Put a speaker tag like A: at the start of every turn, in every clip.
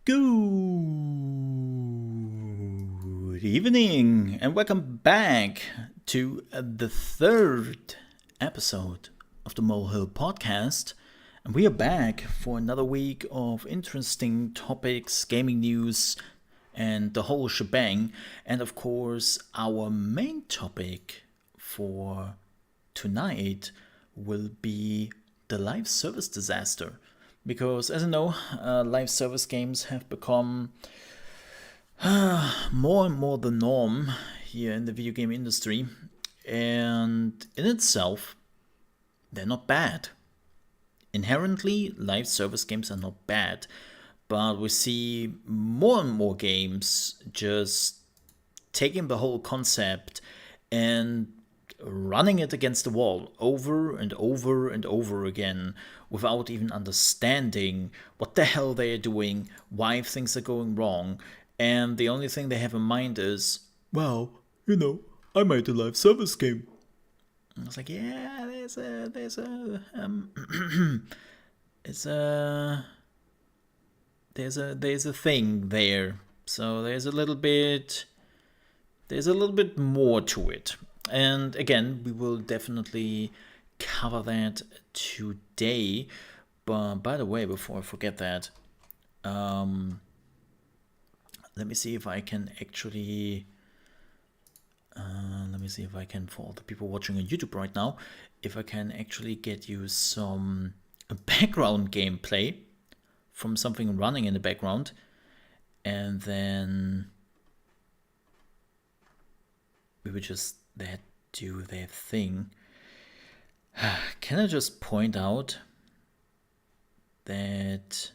A: Good evening, and welcome back to the third episode of the Molehill podcast. And we are back for another week of interesting topics, gaming news, and the whole shebang. And of course, our main topic for tonight will be the live service disaster. Because, as you know, live service games have become more and more the norm here in the video game industry. And in itself, they're not bad. Inherently, live service games are not bad. But we see more and more games just taking the whole concept and running it against the wall over and over and over again without even understanding what the hell they are doing, why things are going wrong, and the only thing they have in mind is, well, I made a live service game. And I was like, yeah, there's a thing there. So there's a little bit more to it. And again, we will definitely cover that today. But by the way, before I forget that, let me see if I can actually. Let me see if I can, for all the people watching on YouTube right now, if I can actually get you some background gameplay from something running in the background. And then we would just that do their thing. Can I just point out that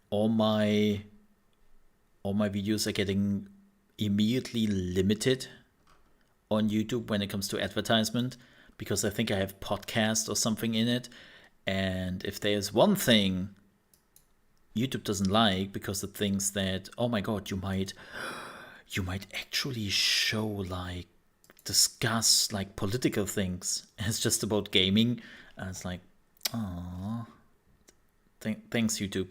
A: all my videos are getting immediately limited on YouTube when it comes to advertisement, because I think I have podcast or something in it. And if there's one thing YouTube doesn't like, because it thinks that, oh my god, you might actually discuss political things. It's just about gaming. And it's like, oh, thanks YouTube.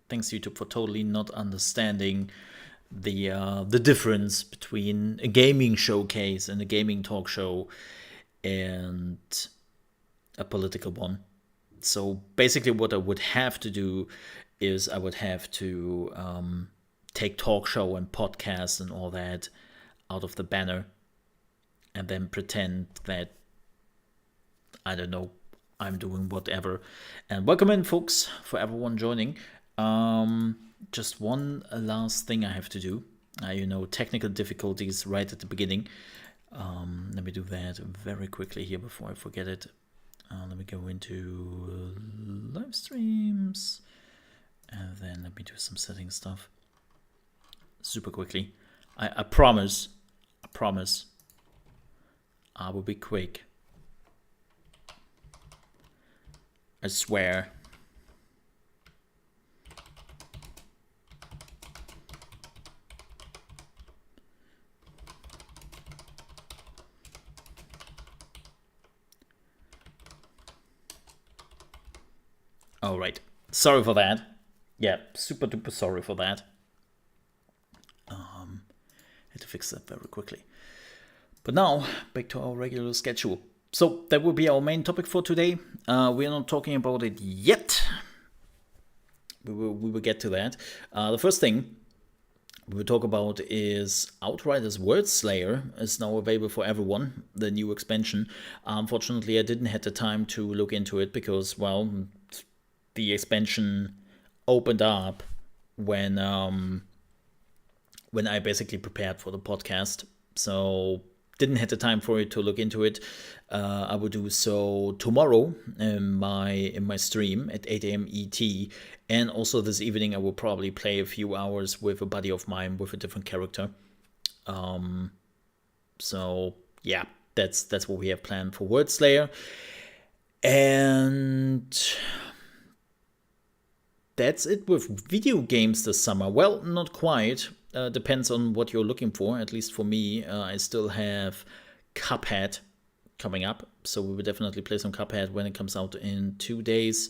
A: Thanks YouTube for totally not understanding the difference between a gaming showcase and a gaming talk show and a political one. So basically what I would have to do is I would have to take talk show and podcast and all that out of the banner and then pretend that, I don't know, I'm doing whatever. And welcome in, folks, for everyone joining. Just one last thing I have to do. Technical difficulties right at the beginning. Let me do that very quickly here before I forget it. Let me go into live streams. And then let me do some setting stuff super quickly. I promise I will be quick. I swear. All right. Sorry for that. Yeah, super duper sorry for that. Had to fix that very quickly. But now, back to our regular schedule. So that will be our main topic for today. We are not talking about it yet. We will get to that. The first thing we will talk about is Outriders World Slayer is now available for everyone, the new expansion. Unfortunately, I didn't have the time to look into it because, well, the expansion opened up when I basically prepared for the podcast. So didn't have the time for it to look into it. I will do so tomorrow in my stream at 8 a.m. ET, and also this evening I will probably play a few hours with a buddy of mine with a different character. So yeah, that's what we have planned for World Slayer, and that's it with video games this summer. Well, not quite. Depends on what you're looking for. At least for me, I still have Cuphead coming up, so we will definitely play some Cuphead when it comes out in 2 days.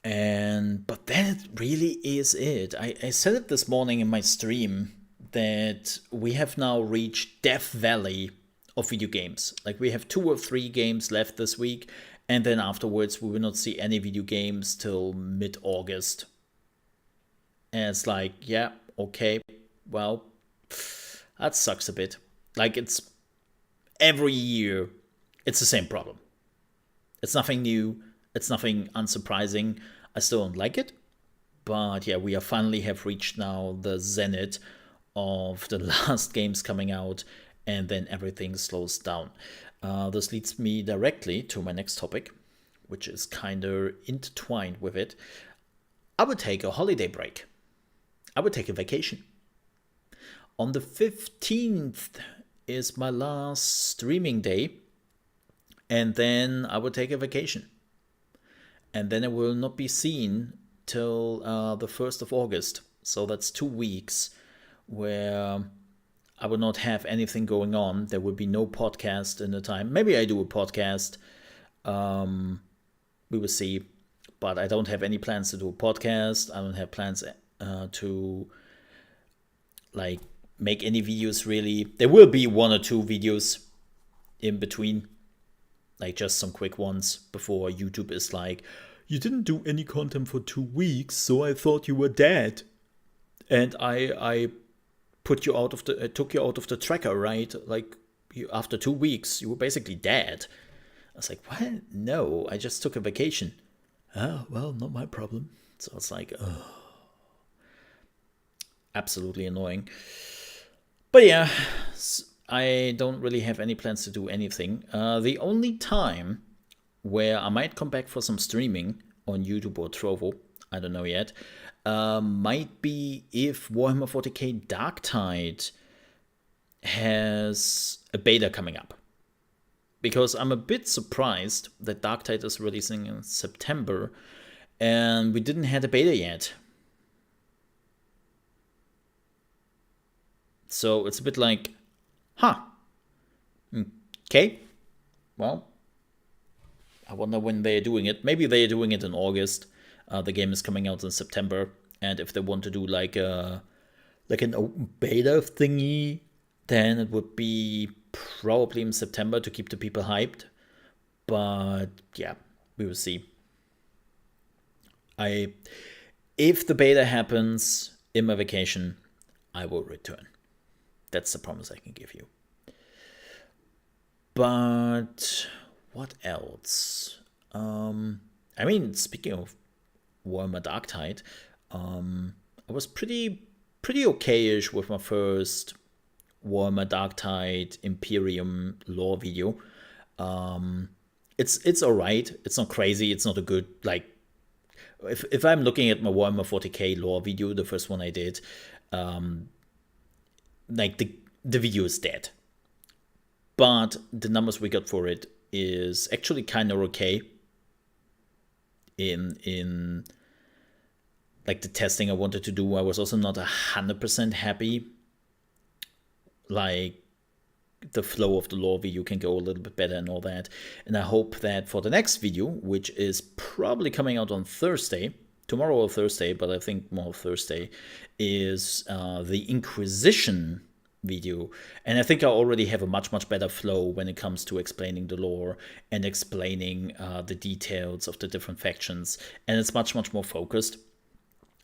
A: But that really is it. I said it this morning in my stream that we have now reached Death Valley of video games. Like we have 2 or 3 games left this week, and then afterwards we will not see any video games till mid-August. And it's like, yeah, okay, well, that sucks a bit. Like it's every year, it's the same problem. It's nothing new. It's nothing unsurprising. I still don't like it. But yeah, we are finally have reached now the zenith of the last games coming out, and then everything slows down. This leads me directly to my next topic, which is kind of intertwined with it. I would take a holiday break. I would take a vacation. On the 15th is my last streaming day, and then I would take a vacation. And then it will not be seen till the 1st of August. So that's 2 weeks where I will not have anything going on. There will be no podcast in the time. Maybe I do a podcast. We will see. But I don't have any plans to do a podcast. I don't have plans to like make any videos really. There will be 1 or 2 videos in between, like just some quick ones before YouTube is like, you didn't do any content for 2 weeks, so I thought you were dead, and I took you out of the tracker, right? Like after 2 weeks, you were basically dead. I was like, what? No, I just took a vacation. Oh, well, not my problem. So it's like, oh, absolutely annoying. But yeah, I don't really have any plans to do anything. The only time where I might come back for some streaming on YouTube or Trovo, I don't know yet, might be if Warhammer 40k Darktide has a beta coming up. Because I'm a bit surprised that Darktide is releasing in September and we didn't have a beta yet. So it's a bit like, okay, well, I wonder when they're doing it. Maybe they're doing it in August. The game is coming out in September, and if they want to do like an open beta thingy, then it would be probably in September to keep the people hyped. But yeah, we will see. If the beta happens in my vacation, I will return. That's the promise I can give you. But what else? I mean, speaking of Warhammer Darktide, I was pretty okay-ish with my first Warhammer Darktide Imperium lore video. It's alright. It's not crazy. It's not a good, like, if I'm looking at my Warhammer 40k lore video, the first one I did, like the video is dead. But the numbers we got for it is actually kind of okay. In like the testing I wanted to do, I was also not 100% happy. Like the flow of the lore video can go a little bit better and all that. And I hope that for the next video, which is probably coming out on Thursday, tomorrow or Thursday, but I think more Thursday, is the Inquisition video. And I think I already have a much better flow when it comes to explaining the lore and explaining the details of the different factions, and it's much more focused.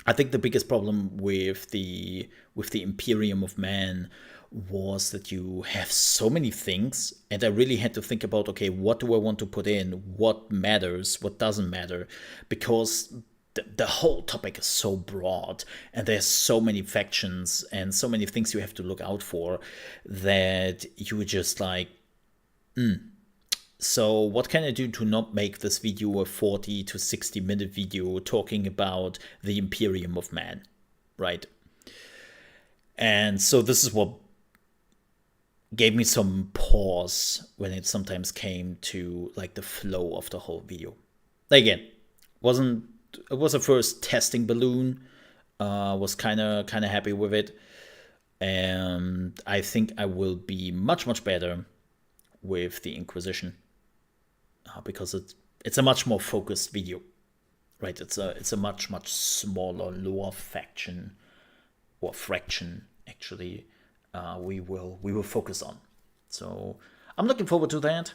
A: I think the biggest problem with the Imperium of Man was that you have so many things, and I really had to think about, okay, what do I want to put in, what matters, what doesn't matter, because the whole topic is so broad, and there's so many factions and so many things you have to look out for that you were just like, So what can I do to not make this video a 40 to 60 minute video talking about the Imperium of Man, right? And so this is what gave me some pause when it sometimes came to like the flow of the whole video. Again, it was a first testing balloon. Was kind of happy with it, and I think I will be much better with the Inquisition because it's a much more focused video. right? It's a much smaller, lower faction or fraction actually. We will focus on. So I'm looking forward to that.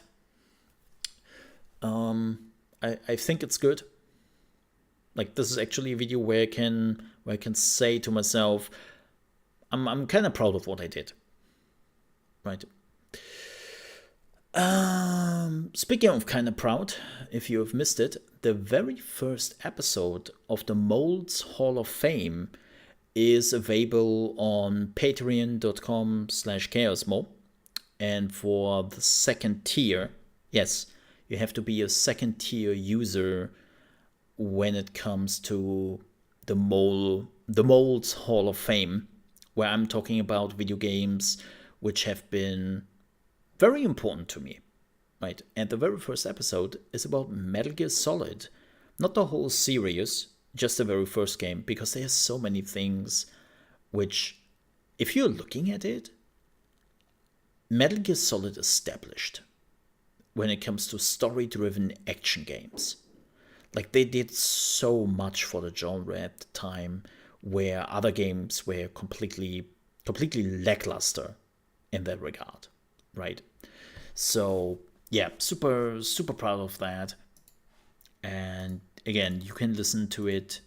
A: I think it's good. Like this is actually a video where I can say to myself, I'm kind of proud of what I did. Right. Speaking of kind of proud, if you have missed it, the very first episode of the Molds Hall of Fame is available on patreon.com/chaosmo. And for the second tier, yes, you have to be a second tier user when it comes to the Molds Hall of Fame, where I'm talking about video games which have been very important to me, right? And the very first episode is about Metal Gear Solid, not the whole series, just the very first game, because there's so many things which, if you're looking at it, Metal Gear Solid established when it comes to story-driven action games. Like they did so much for the genre at the time, where other games were completely lackluster in that regard, right? So yeah, super proud of that. And again, you can listen to it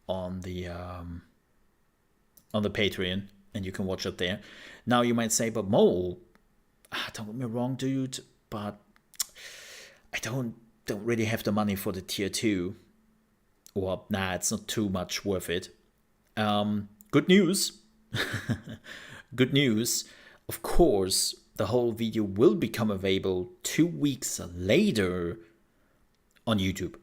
A: on the Patreon, and you can watch it there. Now you might say, but Mo, don't get me wrong, dude, but I don't really have the money for the tier 2. Or it's not too much worth it. Good news. Good news. Of course, the whole video will become available 2 weeks later on YouTube.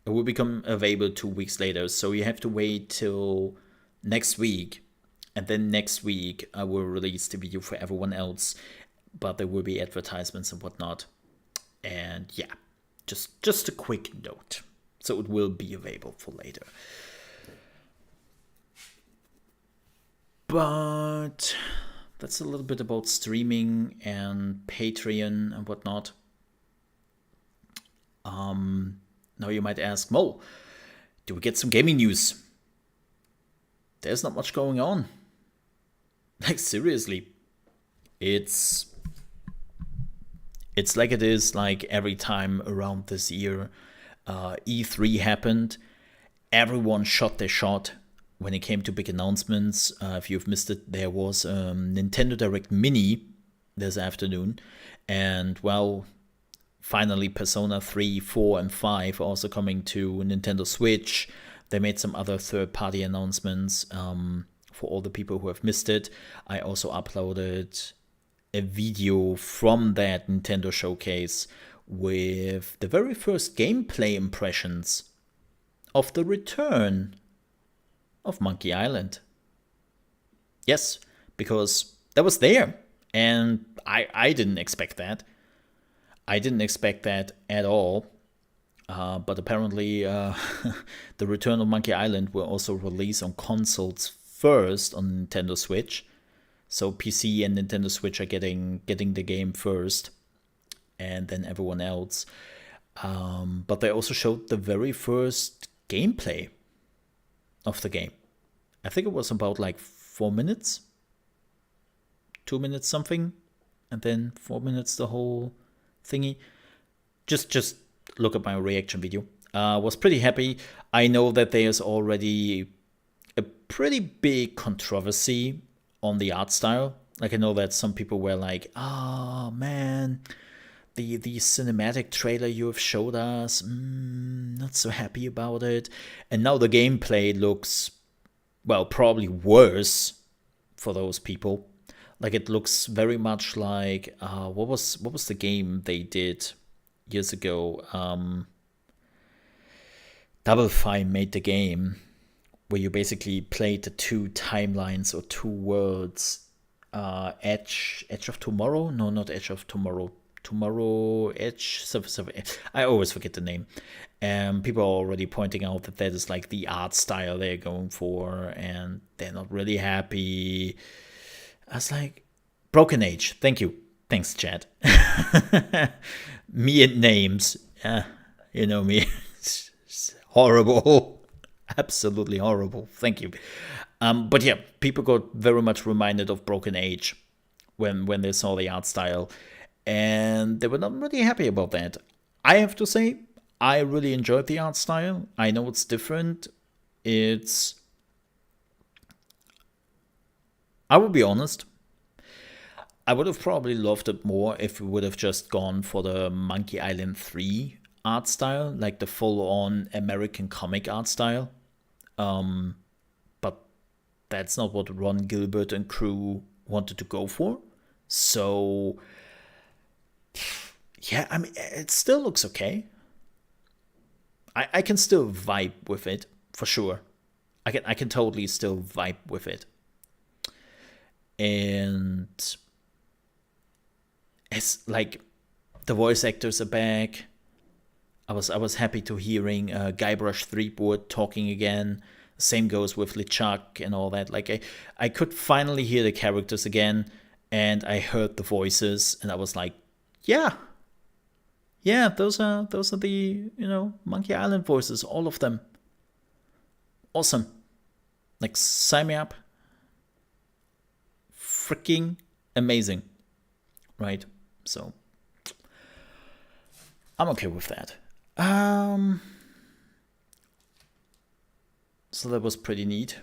A: It will become available 2 weeks later, so you have to wait till next week. And then next week, I will release the video for everyone else, but there will be advertisements and whatnot. And yeah, just a quick note. So it will be available for later. But that's a little bit about streaming and Patreon and whatnot. Now you might ask, Mo, do we get some gaming news? There's not much going on. Like seriously, it's like it is like every time around this year. E3 happened. Everyone shot their shot when it came to big announcements. If you've missed it, there was Nintendo Direct Mini this afternoon. And well, finally Persona 3, 4, and 5 are also coming to Nintendo Switch. They made some other third-party announcements for all the people who have missed it. I also uploaded a video from that Nintendo showcase with the very first gameplay impressions of the return of Monkey Island. Yes, because that was there, and I didn't expect that. I didn't expect that at all. But apparently, the return of Monkey Island will also release on consoles first on Nintendo Switch. So PC and Nintendo Switch are getting the game first, and then everyone else. But they also showed the very first gameplay of the game. I think it was about like 4 minutes, 2 minutes something, and then 4 minutes the whole thingy. Just look at my reaction video. Was pretty happy. I know that there's already a pretty big controversy on the art style. Like I know that some people were like, "Oh man, the cinematic trailer you have showed us, not so happy about it." And now the gameplay looks, well, probably worse for those people. Like it looks very much like what was the game they did years ago? Double Fine made the game where you basically played the two timelines or two worlds. Edge of Tomorrow? No, not Edge of Tomorrow. Tomorrow Edge. I always forget the name. People are already pointing out that is like the art style they're going for, and they're not really happy. I was like, Broken Age. Thank you. Thanks, chat. Me and names. You know me. It's horrible. Absolutely horrible. Thank you. But yeah, people got very much reminded of Broken Age when they saw the art style, and they were not really happy about that. I have to say, I really enjoyed the art style. I know it's different. It's, I will be honest, I would have probably loved it more if we would have just gone for the Monkey Island 3 art style, like the full on American comic art style. But that's not what Ron Gilbert and crew wanted to go for. So, yeah, I mean, it still looks okay. I can still vibe with it, for sure. I can totally still vibe with it. And it's like the voice actors are back. I was happy to hearing Guybrush Threepwood talking again. Same goes with LeChuck and all that. Like I could finally hear the characters again, and I heard the voices, and I was like, yeah, yeah, those are the Monkey Island voices, all of them. Awesome. Like sign me up. Freaking amazing, right? So I'm okay with that. So that was pretty neat.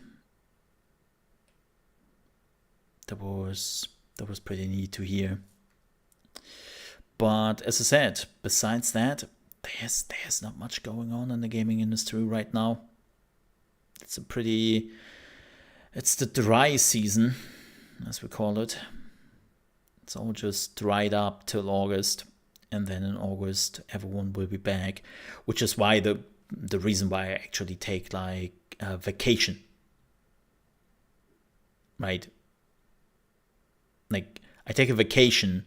A: That was pretty neat to hear. But as I said, besides that, there's not much going on in the gaming industry right now. It's the dry season, as we call it. It's all just dried up till August, and then in August everyone will be back, which is why the reason why I actually take like a vacation, right? Like I take a vacation,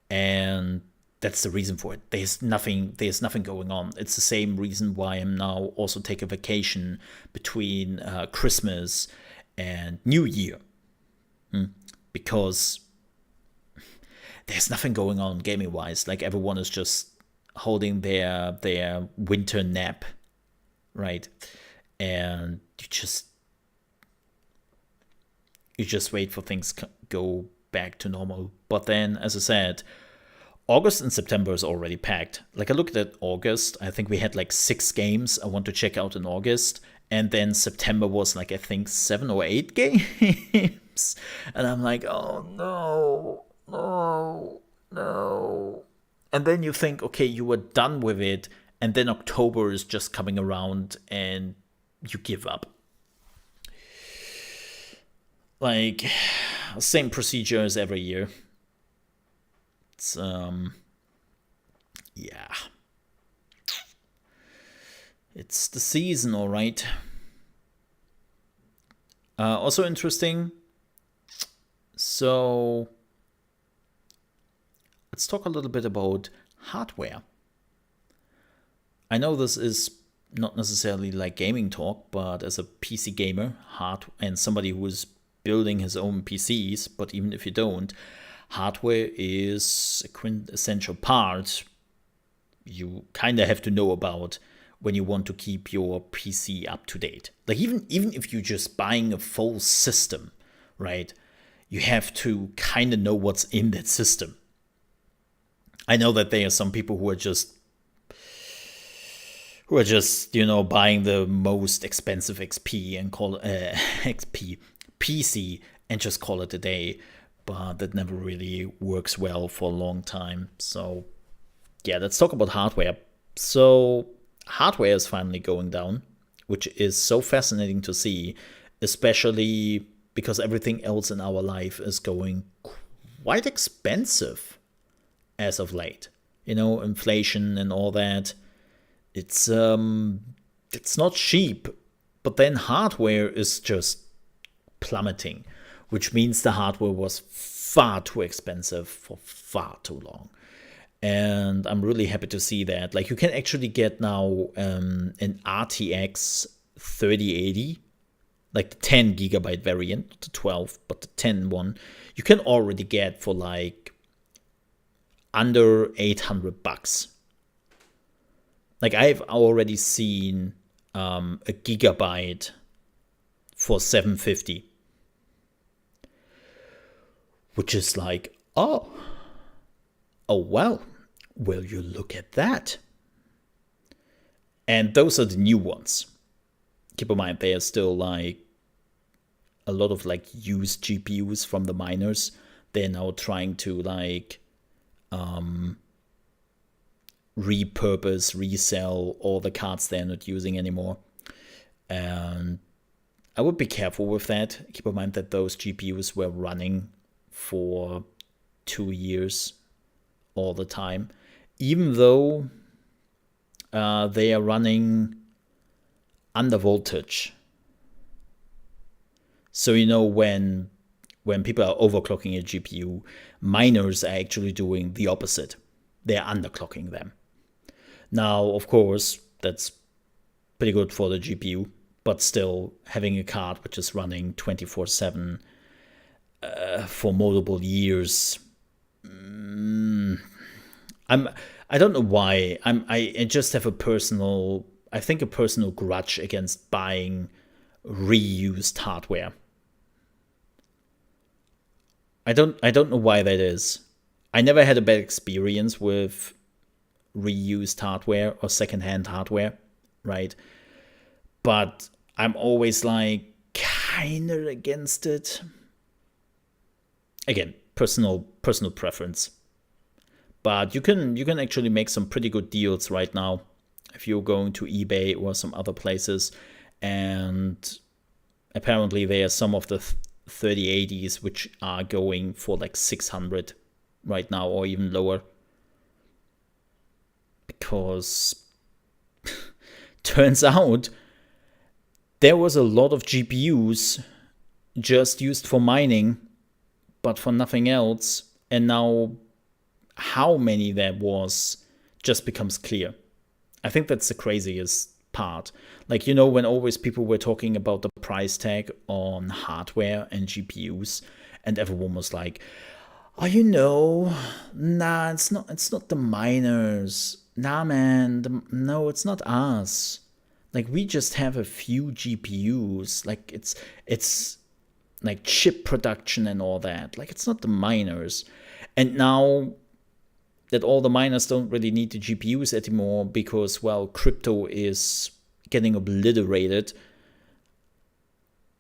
A: and that's the reason for it. There's nothing going on. It's the same reason why I'm now also take a vacation between Christmas and New Year, because there's nothing going on gaming wise. Like everyone is just holding their winter nap, right? And you just wait for things go back to normal. But then, as I said, August and September is already packed. Like I looked at August, I think we had like 6 games I want to check out in August, and then September was like I think 7 or 8 games, and I'm like, oh no, no, no. And then you think, okay, you were done with it, and then October is just coming around, and you give up. Like same procedure as every year. It's yeah, it's the season, all right. Also interesting. So let's talk a little bit about hardware. I know this is not necessarily like gaming talk, but as a PC gamer, and somebody who is building his own PCs, but even if you don't, hardware is a quintessential part you kind of have to know about when you want to keep your PC up to date. Like even if you're just buying a full system, right? You have to kind of know what's in that system. I know that there are some people who are just buying the most expensive XP and call XP PC and just call it a day, but that never really works well for a long time. So yeah, let's talk about hardware. So hardware is finally going down, which is so fascinating to see, especially because everything else in our life is going quite expensive as of late. Inflation and all that. It's not cheap, but then hardware is just plummeting, which means the hardware was far too expensive for far too long. And I'm really happy to see that. Like you can actually get now an RTX 3080, like the 10 gigabyte variant, not the 12, but the 10 one. You can already get for like under $800. Like I've already seen a gigabyte for 750, which is like, oh well, will you look at that? And those are the new ones. Keep in mind, they are still like a lot of like used GPUs from the miners. They're now trying to like repurpose, resell all the cards they're not using anymore. And I would be careful with that. Keep in mind that those GPUs were running for 2 years all the time, even though they are running under voltage. So when people are overclocking a GPU, miners are actually doing the opposite. They're underclocking them. Now, of course, that's pretty good for the GPU, but still having a card which is running 24/7 for multiple years, I don't know why. I just have a personal grudge against buying reused hardware. I don't know why that is. I never had a bad experience with reused hardware or secondhand hardware, right? But I'm always like kind of against it. Again, personal preference. But you can actually make some pretty good deals right now if you're going to eBay or some other places. And apparently there are some of the 3080s which are going for like 600 right now or even lower. Because turns out there was a lot of GPUs just used for mining, but for nothing else. And now how many there was just becomes clear. I think that's the craziest part. Like, when always people were talking about the price tag on hardware and GPUs, and everyone was like, oh, nah, it's not the miners. Nah, man, no, it's not us. Like, we just have a few GPUs. Like, it's like chip production and all that. Like, it's not the miners. And now that all the miners don't really need the GPUs anymore because, well, crypto is getting obliterated,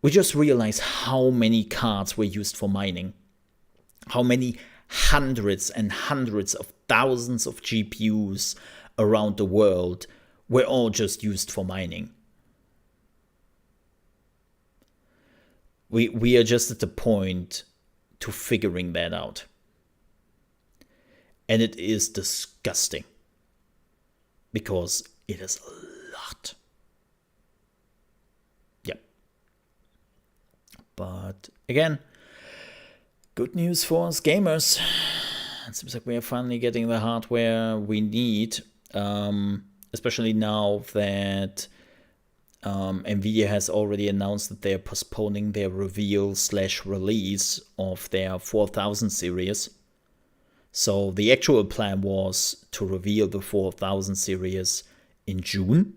A: we just realize how many cards were used for mining. How many hundreds and hundreds of thousands of GPUs around the world were all just used for mining. We are just at the point to figuring that out. And it is disgusting. Because it is a lot. Yep. But again, good news for us gamers. It seems like we are finally getting the hardware we need. Especially now that Nvidia has already announced that they're postponing their reveal/release of their 4000 series. So the actual plan was to reveal the 4000 series in June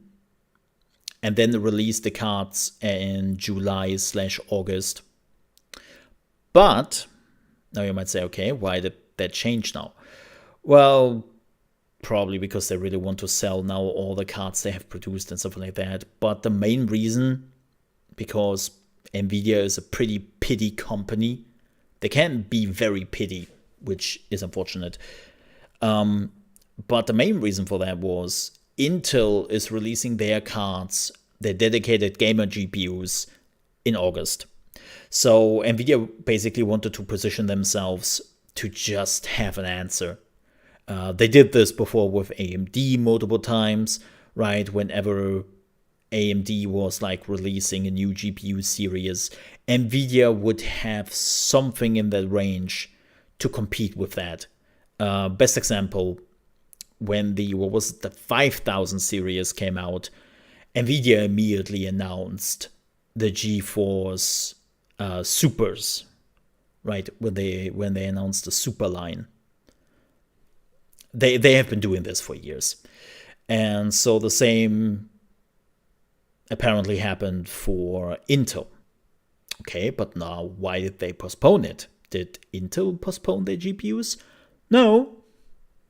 A: and then release the cards in July/August. But now you might say, okay, why did that change now? Well, probably because they really want to sell now all the cards they have produced and stuff like that. But the main reason, because Nvidia is a pretty pity company. They can be very pity, which is unfortunate. But the main reason for that was Intel is releasing their cards, their dedicated gamer GPUs, in August. So Nvidia basically wanted to position themselves to just have an answer. They did this before with AMD multiple times, right? Whenever AMD was like releasing a new GPU series, Nvidia would have something in that range to compete with that. Best example, when the 5000 series came out, Nvidia immediately announced the GeForce Supers, right? When they announced the Super line. They have been doing this for years. And so the same apparently happened for Intel. Okay, but now why did they postpone it? Did Intel postpone their GPUs? No,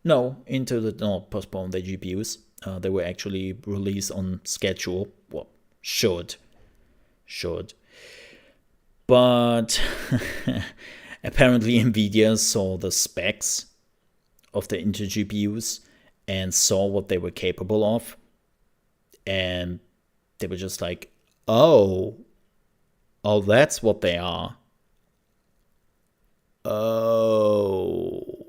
A: Intel did not postpone their GPUs. They were actually released on schedule. Well, should. But apparently Nvidia saw the specs of the Intel GPUs and saw what they were capable of. And they were just like, oh, that's what they are. Oh.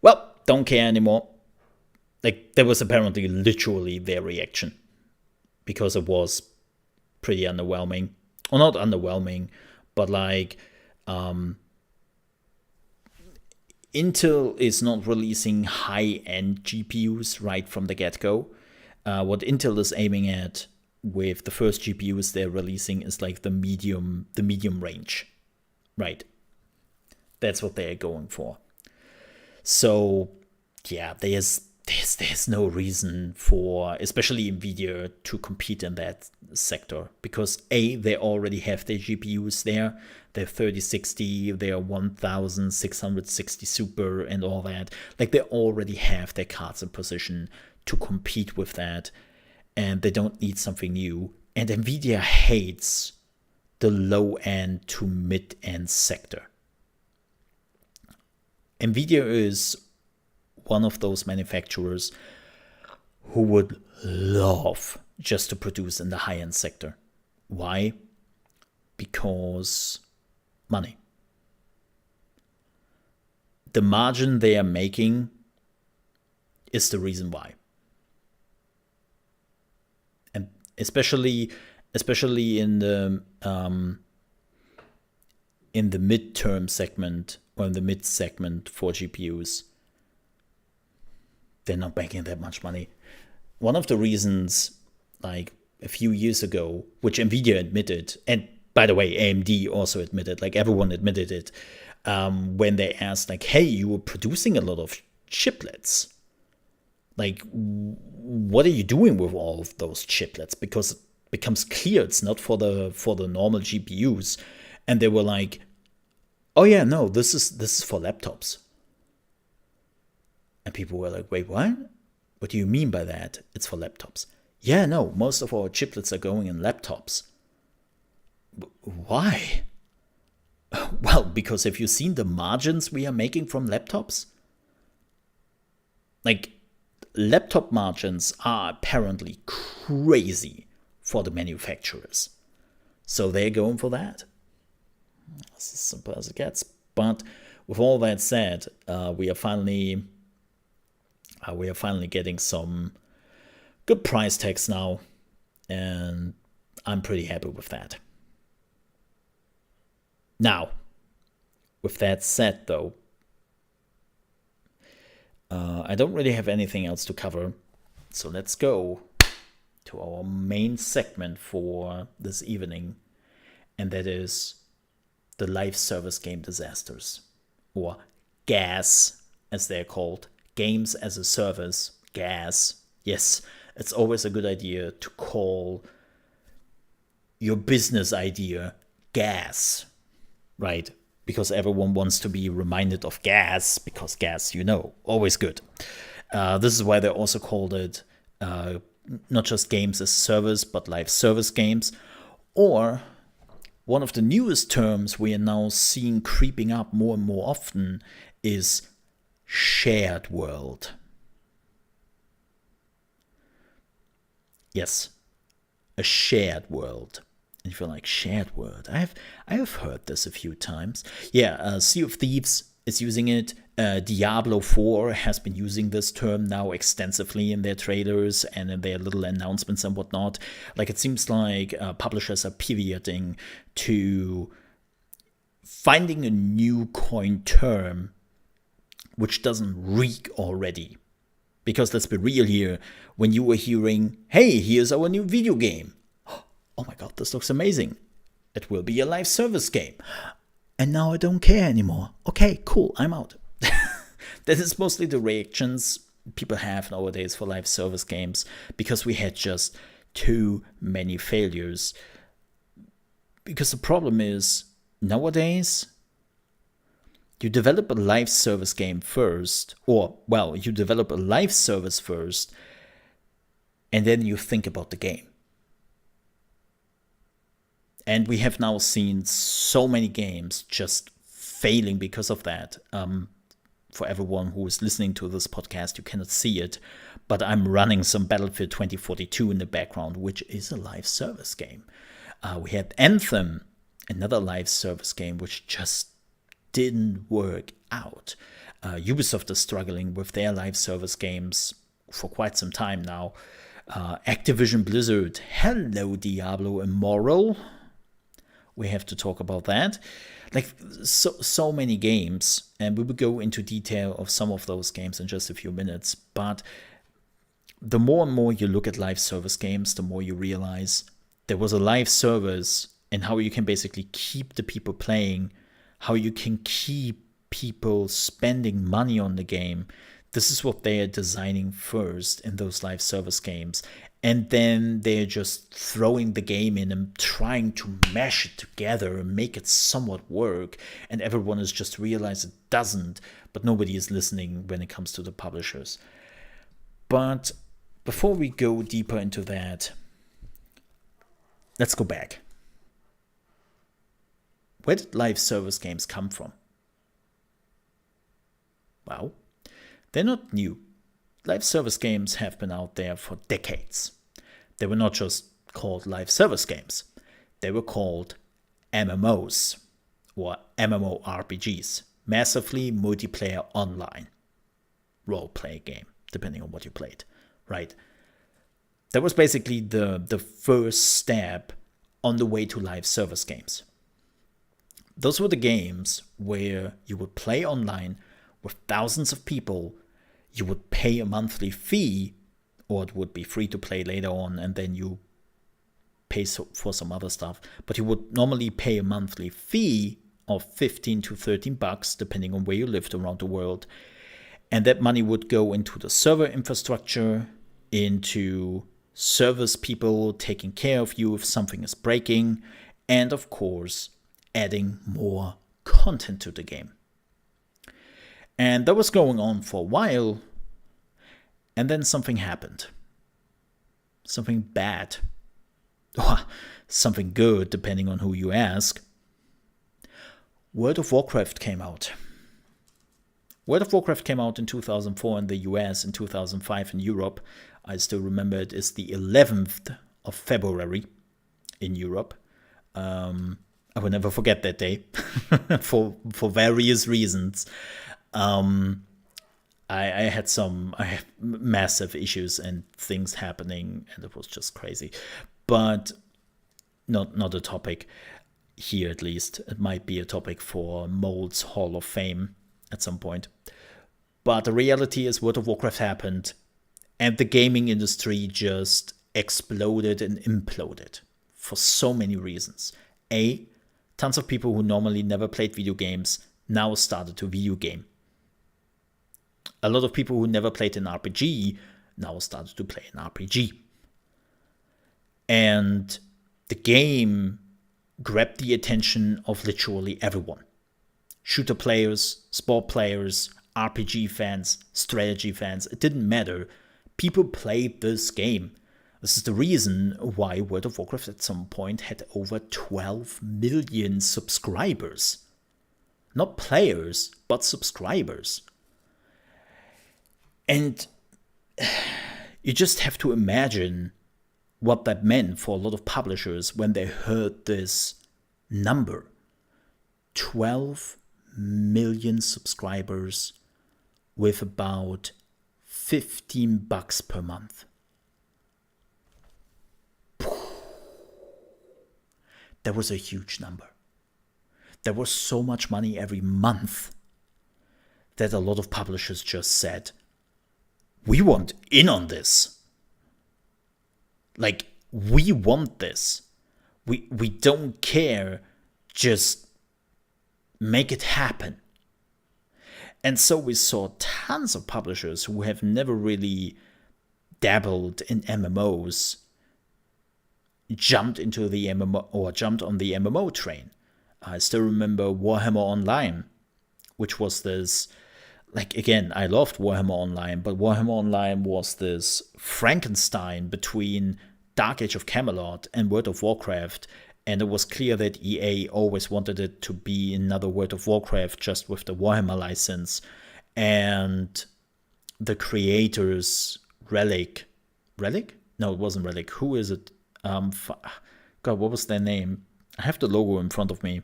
A: Well, don't care anymore. Like, that was apparently literally their reaction, because it was pretty underwhelming. Or not underwhelming, but like, Intel is not releasing high-end GPUs right from the get-go. What Intel is aiming at with the first GPUs they're releasing is like the medium range, right? That's what they're going for. So yeah, there's no reason for especially Nvidia to compete in that sector, because they already have their GPUs there. Their 3060, their 1660 Super and all that. Like, they already have their cards in position to compete with that, and they don't need something new. And Nvidia hates the low end to mid end sector. Nvidia is one of those manufacturers who would love just to produce in the high end sector. Why? Because money. The margin they are making is the reason why. And especially in the mid-term segment, or in the mid segment for GPUs, they're not making that much money. One of the reasons, like a few years ago, which Nvidia admitted, and by the way, AMD also admitted, like everyone admitted it, when they asked, like, hey, you were producing a lot of chiplets. Like, what are you doing with all of those chiplets? Because it becomes clear it's not for the normal GPUs. And they were like, oh yeah, no, this is for laptops. And people were like, wait, what? What do you mean by that? It's for laptops. Yeah, no, most of our chiplets are going in laptops. Why? Well, because have you seen the margins we are making from laptops? Like, laptop margins are apparently crazy for the manufacturers. So they're going for that. It's as simple as it gets. But with all that said, we are finally getting some good price tags now, and I'm pretty happy with that. Now, with that said, though, I don't really have anything else to cover, so let's go to our main segment for this evening, and that is the live service game disasters, or GaaS, as they're called. Games as a service, GaaS. Yes, it's always a good idea to call your business idea GaaS, right? Because everyone wants to be reminded of GaaS, because GaaS, always good. This is why they also called it not just games as a service, but live service games. Or one of the newest terms we are now seeing creeping up more and more often is shared world. Yes, a shared world. And if you're like, shared world, I have heard this a few times. Yeah, Sea of Thieves is using it. Diablo 4 has been using this term now extensively in their trailers and in their little announcements and whatnot. Like, it seems like publishers are pivoting to finding a new coined term which doesn't reek already. Because let's be real here, when you were hearing, hey, here's our new video game. Oh my god, this looks amazing. It will be a live service game. And now I don't care anymore. Okay, cool, I'm out. That is mostly the reactions people have nowadays for live service games, because we had just too many failures. Because the problem is, nowadays, you develop a live service game first, you develop a live service first, and then you think about the game. And we have now seen so many games just failing because of that. For everyone who is listening to this podcast, you cannot see it, but I'm running some Battlefield 2042 in the background, which is a live service game. We had Anthem, another live service game, which just didn't work out. Ubisoft is struggling with their live service games for quite some time now. Activision Blizzard, hello Diablo Immortal. We have to talk about that. Like, so many games, and we will go into detail of some of those games in just a few minutes. But the more and more you look at live service games, the more you realize there was a live service, and how you can basically keep the people playing, how you can keep people spending money on the game. This is what they are designing first in those live service games. And then they're just throwing the game in and trying to mash it together and make it somewhat work. And everyone is just realizing it doesn't, but nobody is listening when it comes to the publishers. But before we go deeper into that, let's go back. Where did live service games come from? Well, they're not new. Live service games have been out there for decades. They were not just called live service games. They were called MMOs, or MMORPGs, massively multiplayer online role-play game, depending on what you played, right? That was basically the first step on the way to live service games. Those were the games where you would play online with thousands of people. You would pay a monthly fee, or it would be free to play later on, and then you pay for some other stuff. But you would normally pay a monthly fee of 15 to 13 bucks, depending on where you lived around the world. And that money would go into the server infrastructure, into service people taking care of you if something is breaking, and of course, adding more content to the game. And that was going on for a while, and then something happened. Something bad. Or something good, depending on who you ask. World of Warcraft came out. World of Warcraft came out in 2004 in the US, in 2005 in Europe. I still remember it is the 11th of February in Europe. I will never forget that day for various reasons. I had massive issues and things happening, and it was just crazy. But not a topic here, at least. It might be a topic for Mold's Hall of Fame at some point. But the reality is World of Warcraft happened, and the gaming industry just exploded and imploded for so many reasons. Tons of people who normally never played video games now started to video game. A lot of people who never played an RPG now started to play an RPG. And the game grabbed the attention of literally everyone. Shooter players, sport players, RPG fans, strategy fans, it didn't matter. People played this game. This is the reason why World of Warcraft at some point had over 12 million subscribers. Not players, but subscribers. And you just have to imagine what that meant for a lot of publishers when they heard this number. 12 million subscribers with about $15 per month. That was a huge number. There was so much money every month that a lot of publishers just said, we want in on this. Like, we want this. We don't care. Just make it happen. And so we saw tons of publishers who have never really dabbled in MMOs jumped into the MMO or jumped on the MMO train. I still remember Warhammer Online, which was this, like, again, I loved Warhammer Online, but Warhammer Online was this Frankenstein between Dark Age of Camelot and World of Warcraft, and it was clear that EA always wanted it to be another World of Warcraft just with the Warhammer license. And the creators, Relic? No, it wasn't Relic. Who is it? God, what was their name? I have the logo in front of me.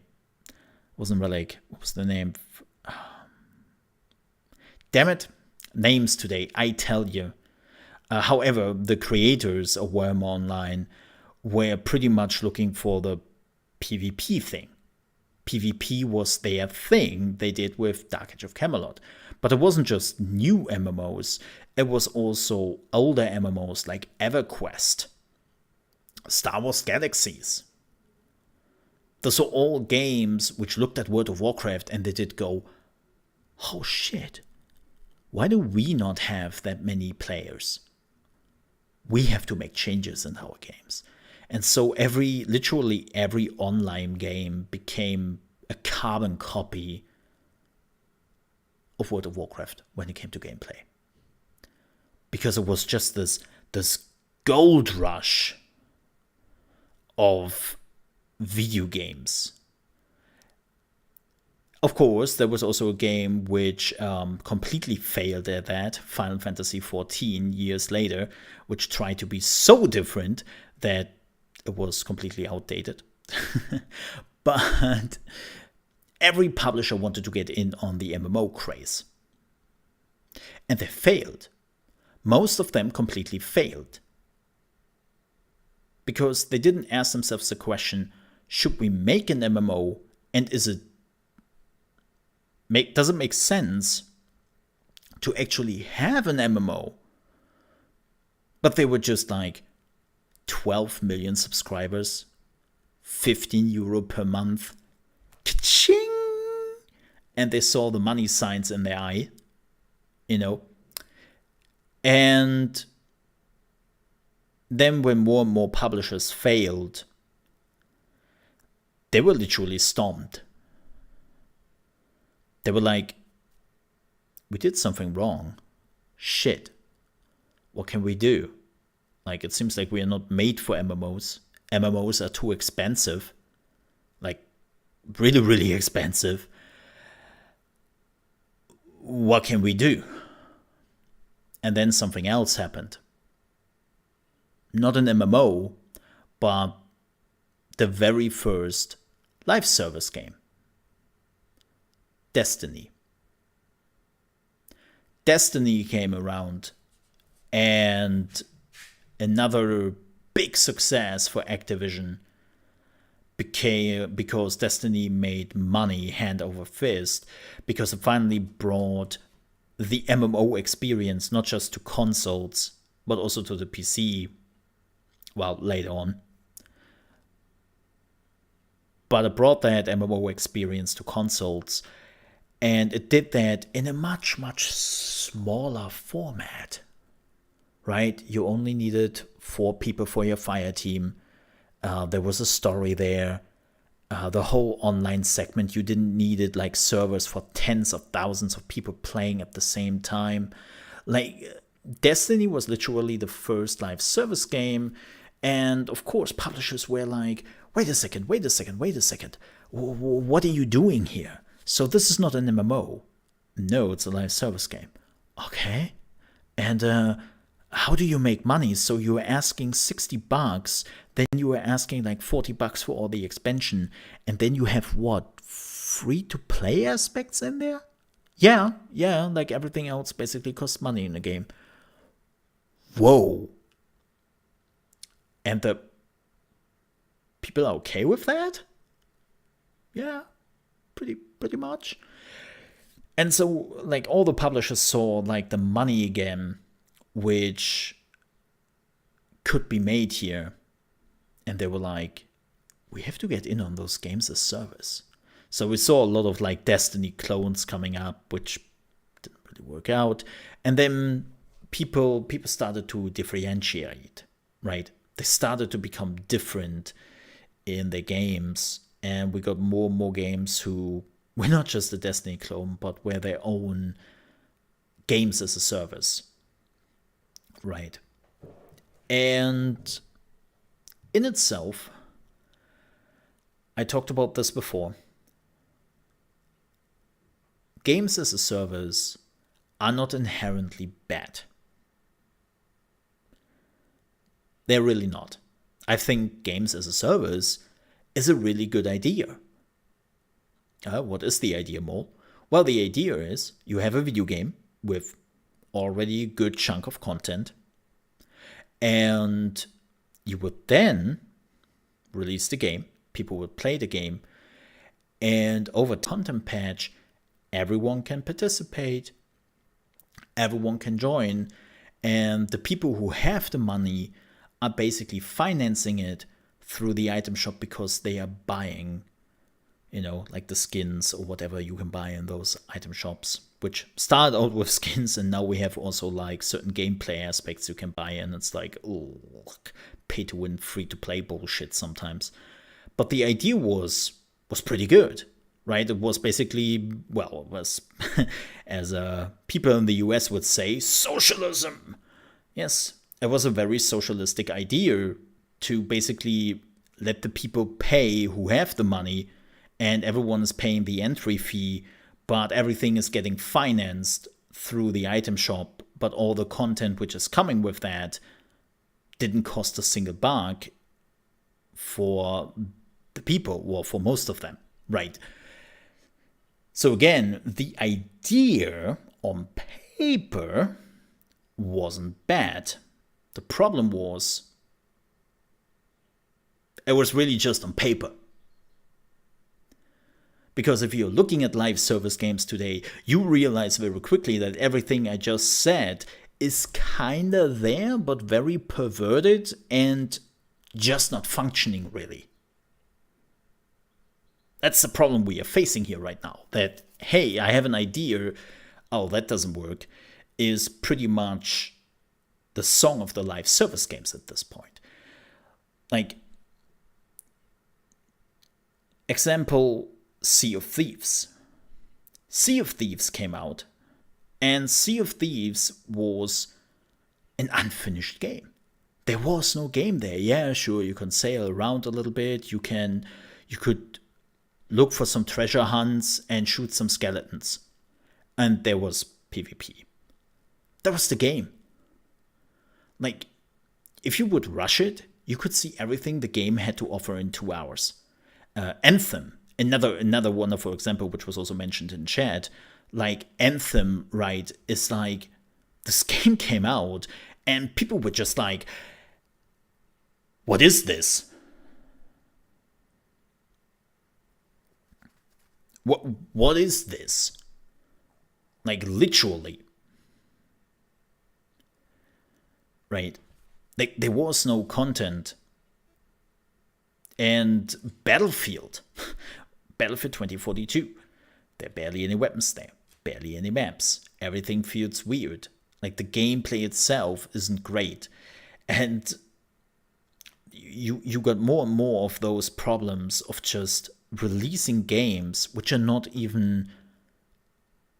A: It wasn't Relic. What was the name? Damn it. Names today, I tell you. However, the creators of Warhammer Online were pretty much looking for the PvP thing. PvP was their thing they did with Dark Age of Camelot. But it wasn't just new MMOs, it was also older MMOs like EverQuest, Star Wars Galaxies. Those are all games which looked at World of Warcraft and they did go, oh shit, why do we not have that many players? We have to make changes in our games. And so literally every online game became a carbon copy of World of Warcraft when it came to gameplay. Because it was just this gold rush of video games. Of course, there was also a game which completely failed at that, Final Fantasy XIV, years later, which tried to be so different that it was completely outdated. But every publisher wanted to get in on the MMO craze. And they failed. Most of them completely failed. Because they didn't ask themselves the question, should we make an MMO, and does it make sense to actually have an MMO? But they were just like 12 million subscribers, €15 per month, ka-ching! And they saw the money signs in their eye, And then when more and more publishers failed, they were literally stomped. They were like, we did something wrong. Shit. What can we do? Like, it seems like we are not made for MMOs. MMOs are too expensive. Like, really, really expensive. What can we do? And then something else happened. Not an MMO, but the very first live service game. Destiny. Destiny came around, and another big success for Activision became because Destiny made money hand over fist, because it finally brought the MMO experience not just to consoles, but also to the PC, well, later on. But it brought that MMO experience to consoles, and it did that in a much, much smaller format, right? You only needed 4 people for your fire team. There was a story there. The whole online segment, you didn't need it like servers for tens of thousands of people playing at the same time. Like, Destiny was literally the first live service game. And of course, publishers were like, wait a second. What are you doing here? So this is not an MMO. No, it's a live service game. Okay. And how do you make money? So you were asking $60, then you were asking like $40 for all the expansion, and then you have what? Free-to-play aspects in there? Yeah, like everything else basically costs money in the game. Whoa. And the people are okay with that? Yeah, pretty much. And so, like, all the publishers saw like the money again, which could be made here, and they were like, we have to get in on those games as service. So we saw a lot of like Destiny clones coming up, which really work out. And then people started to differentiate, right? They started to become different in their games, and we got more and more games who were not just a Destiny clone, but were their own games as a service, right? And in itself, I talked about this before, games as a service are not inherently bad. They're really not. I think games as a service is a really good idea. What is the idea, Mole? Well, the idea is you have a video game with already a good chunk of content, and you would then release the game, people would play the game, and over content patch, everyone can participate, everyone can join, and the people who have the money are basically financing it through the item shop because they are buying, like the skins or whatever you can buy in those item shops, which start out with skins, and now we have also like certain gameplay aspects you can buy, and it's like, oh, pay to win, free to play bullshit sometimes. But the idea was pretty good, right? It was basically, well, it was, as people in the US would say, socialism. Yes, it was a very socialistic idea to basically let the people pay who have the money, and everyone is paying the entry fee, but everything is getting financed through the item shop, but all the content which is coming with that didn't cost a single buck for the people, or for most of them, right? So again, the idea on paper wasn't bad. The problem was, it was really just on paper. Because if you're looking at live service games today, you realize very quickly that everything I just said is kinda there, but very perverted and just not functioning really. That's the problem we are facing here right now. That, hey, I have an idea, oh, that doesn't work, is pretty much the song of the live service games at this point. Like, example, Sea of Thieves. Sea of Thieves came out, and Sea of Thieves was an unfinished game. There was no game there. Yeah, sure, you can sail around a little bit, you could look for some treasure hunts and shoot some skeletons. And there was PvP. That was the game. Like, if you would rush it, you could see everything the game had to offer in 2 hours. Anthem, another wonderful example, which was also mentioned in chat. Like, Anthem, right, is like, this game came out and people were just like, what is this? What is this? Like, literally. Right? Like, there was no content. And Battlefield 2042, there are barely any weapons there, barely any maps. Everything feels weird. Like, the gameplay itself isn't great. And you got more and more of those problems of just releasing games which are not even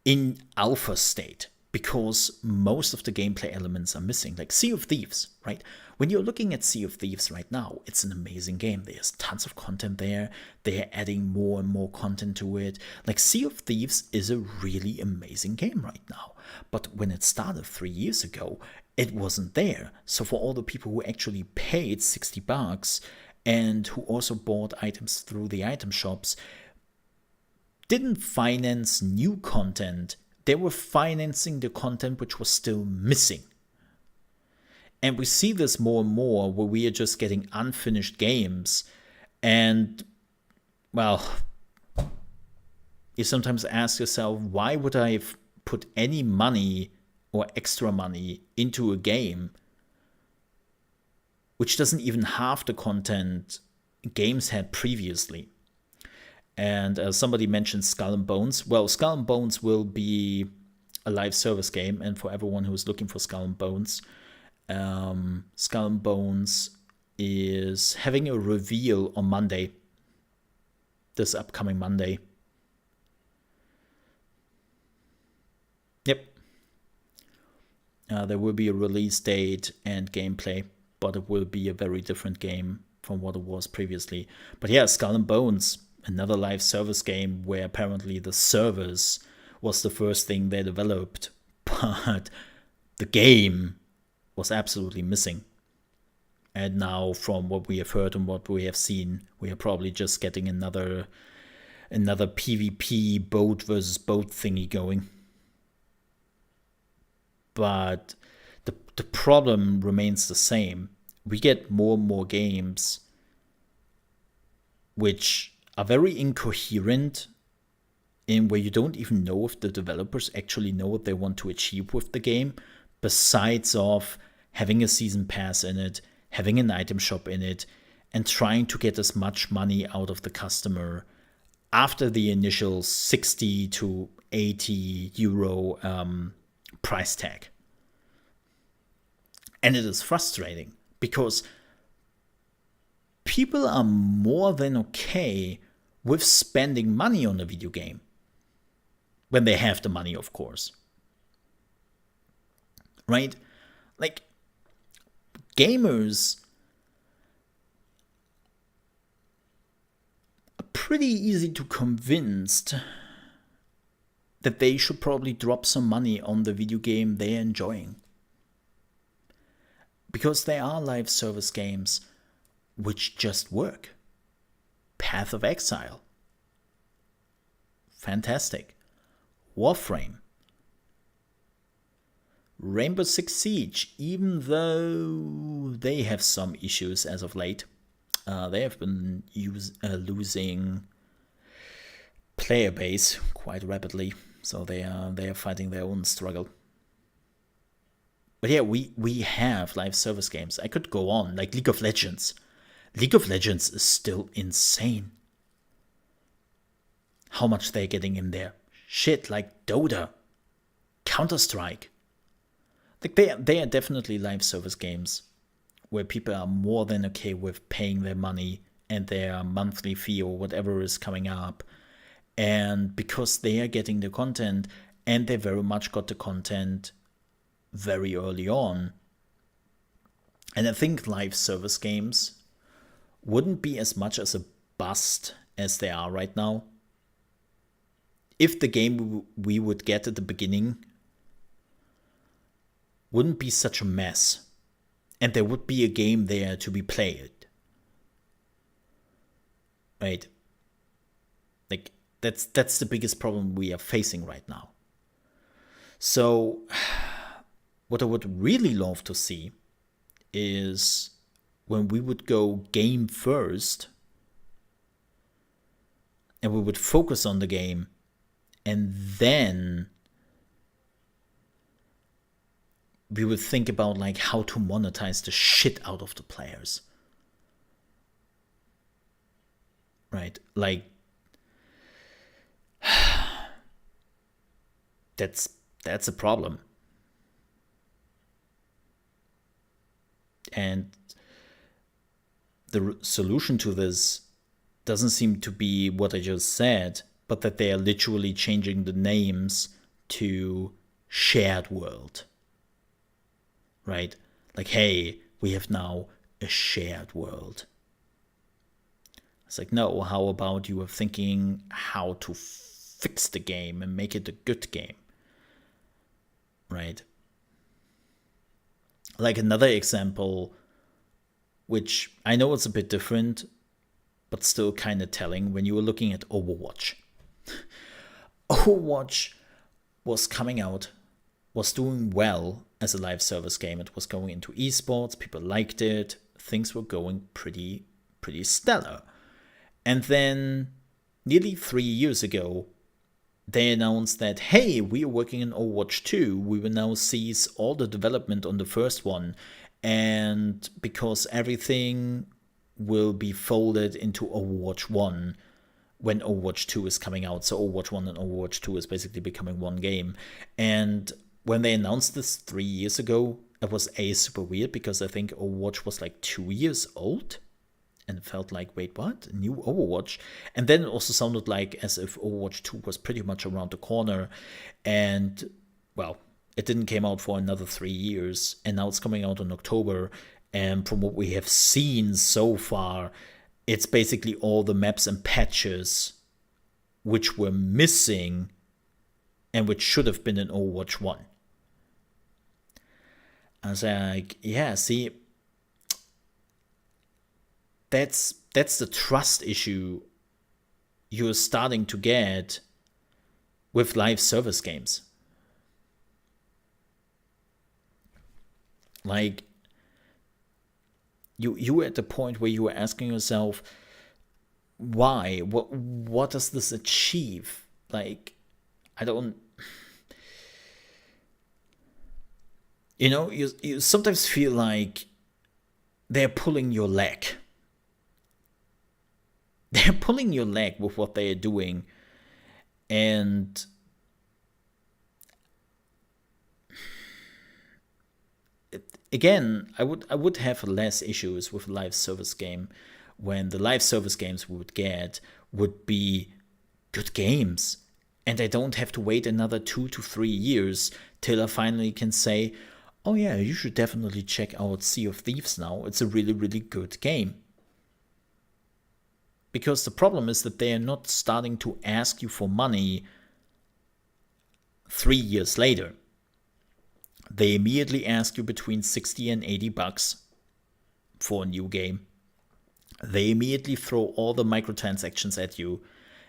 A: in alpha state, because most of the gameplay elements are missing. Like Sea of Thieves, right? When you're looking at Sea of Thieves right now, it's an amazing game. There's tons of content there. They're adding more and more content to it. Like, Sea of Thieves is a really amazing game right now. But when it started 3 years ago, it wasn't there. So for all the people who actually paid $60 and who also bought items through the item shops, didn't finance new content. They were financing the content which was still missing. And we see this more and more, where we are just getting unfinished games. And, well, you sometimes ask yourself, why would I put any money or extra money into a game which doesn't even have the content games had previously? And somebody mentioned Skull and Bones. Well, Skull and Bones will be a live service game, and for everyone who's looking for Skull and Bones, Skull and Bones is having a reveal on Monday, this upcoming Monday. Yep. There will be a release date and gameplay, but it will be a very different game from what it was previously. But yeah, Skull and Bones, another live service game where apparently the service was the first thing they developed, but the game was absolutely missing. And now, from what we have heard and what we have seen, we are probably just getting another PvP boat versus boat thingy going. But the problem remains the same. We get more and more games which are very incoherent, in where you don't even know if the developers actually know what they want to achieve with the game, besides of having a season pass in it, having an item shop in it, and trying to get as much money out of the customer after the initial 60 to 80 euro price tag. And it is frustrating because people are more than okay with spending money on a video game. When they have the money, of course. Right? Like, gamers are pretty easy to convince that they should probably drop some money on the video game they're enjoying. Because there are live service games which just work. Path of Exile. Fantastic. Warframe. Rainbow Six Siege, even though they have some issues as of late. They have been losing player base quite rapidly, so they are fighting their own struggle. But yeah, we have live service games. I could go on, like League of Legends. League of Legends is still insane. How much they're getting in there. Shit, like Dota, Counter-Strike. Like they are definitely live service games where people are more than okay with paying their money and their monthly fee or whatever is coming up. And because they are getting the content, and they very much got the content very early on. And I think live service games wouldn't be as much as a bust as they are right now if the game we would get at the beginning wouldn't be such a mess, and there would be a game there to be played. Right? Like, that's the biggest problem we are facing right now. So what I would really love to see is when we would go game first and we would focus on the game, and then we would think about like how to monetize the shit out of the players. Right? Like, that's a problem. And the solution to this doesn't seem to be what I just said, but that they are literally changing the names to shared world. Right? Like, hey, we have now a shared world. It's like, no, how about you are thinking how to fix the game and make it a good game? Right? Like another example, which I know it's a bit different, but still kind of telling, when you were looking at Overwatch. Overwatch was coming out, was doing well as a live service game. It was going into esports, people liked it, things were going pretty stellar. And then nearly 3 years ago, they announced that, hey, we are working on Overwatch 2. We will now cease all the development on the first one. And because everything will be folded into Overwatch 1, when Overwatch 2 is coming out. So Overwatch 1 and Overwatch 2 is basically becoming one game. And when they announced this 3 years ago, it was super weird because I think Overwatch was like 2 years old. And it felt like, wait, what? New Overwatch? And then it also sounded like as if Overwatch 2 was pretty much around the corner. And, well, it didn't came out for another 3 years. And now it's coming out in October. And from what we have seen so far, it's basically all the maps and patches which were missing and which should have been in Overwatch 1. I was like, yeah, see, that's the trust issue you're starting to get with live service games. Like, you were at the point where you were asking yourself, why? What does this achieve? Like, I don't. You sometimes feel like they're pulling your leg. They're pulling your leg with what they are doing. And again, I would have less issues with a live service game when the live service games we would get would be good games. And I don't have to wait another 2 to 3 years till I finally can say, oh yeah, you should definitely check out Sea of Thieves now. It's a really, really good game. Because the problem is that they are not starting to ask you for money 3 years later. They immediately ask you between 60 and 80 bucks for a new game. They immediately throw all the microtransactions at you,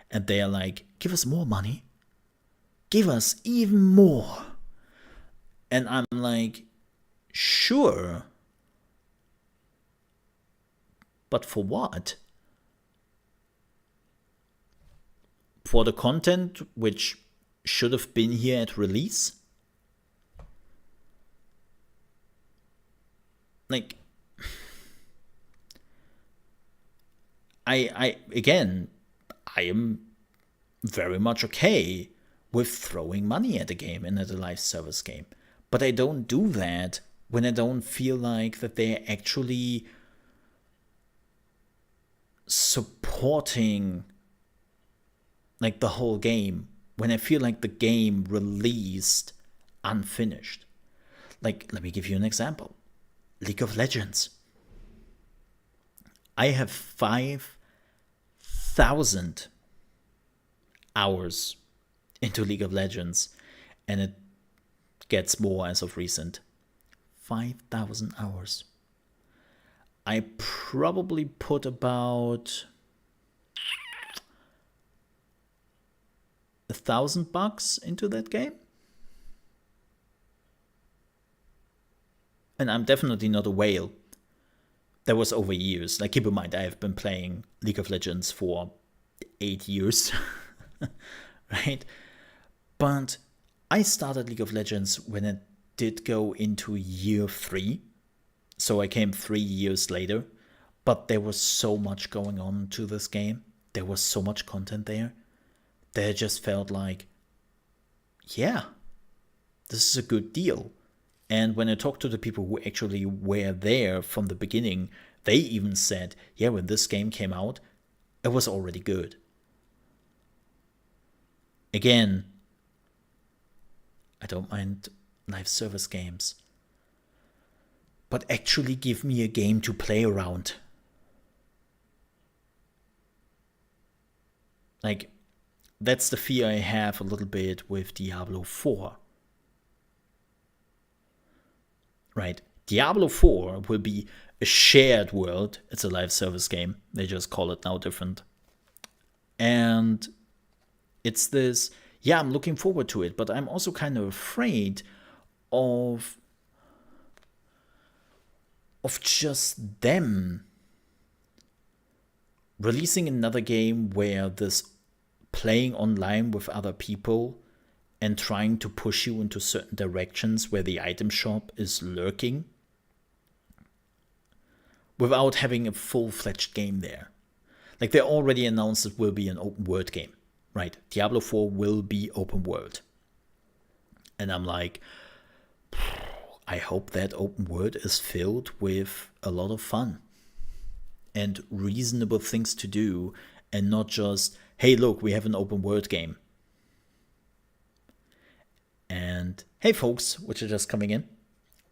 A: and they are like, give us more money. Give us even more. And I'm like, sure. But for what? For the content which should have been here at release? Like, I am very much okay with throwing money at a game and at a live service game. But I don't do that when I don't feel like that they're actually supporting like the whole game. When I feel like the game released unfinished. Like, let me give you an example. League of Legends. I have 5,000 hours into League of Legends, and it gets more as of recent. 5,000 hours. I probably put about $1,000 into that game. And I'm definitely not a whale. That was over years. Like, keep in mind, I have been playing League of Legends for 8 years. Right? But I started League of Legends when it did go into year 3. So I came 3 years later. But there was so much going on to this game. There was so much content there that I just felt like, yeah, this is a good deal. And when I talked to the people who actually were there from the beginning, they even said, yeah, when this game came out, it was already good. Again, I don't mind live service games. But actually give me a game to play around. Like, that's the fear I have a little bit with Diablo 4. Right? Diablo 4 will be a shared world. It's a live service game. They just call it now different. And it's this, yeah, I'm looking forward to it, but I'm also kind of afraid of just them releasing another game where this playing online with other people and trying to push you into certain directions where the item shop is lurking without having a full-fledged game there. Like, they already announced it will be an open world game, right? Diablo 4 will be open world. And I'm like, I hope that open world is filled with a lot of fun and reasonable things to do, and not just, hey, look, we have an open world game. And hey, folks, which are just coming in.